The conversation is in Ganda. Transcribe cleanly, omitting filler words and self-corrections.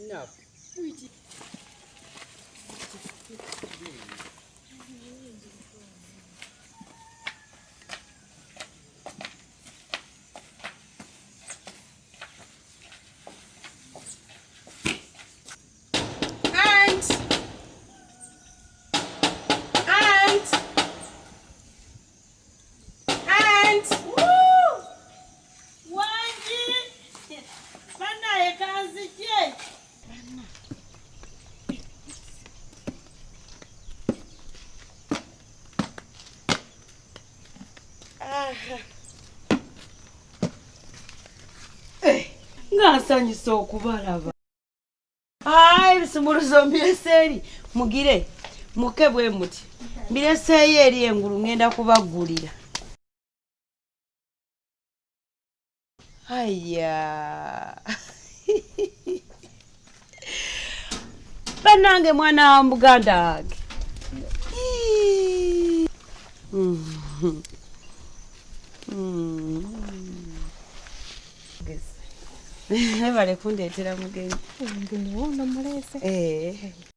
enough. Ngasanyusa okubalaba. Bisumuluzo mbyeseri mugire mukebwe muti mbireseeyo eri engulu ngenda kubagulira. Aya banange mwana wa muganda wange. Vale kundeetera mugenzi. Ndi muwono mulese.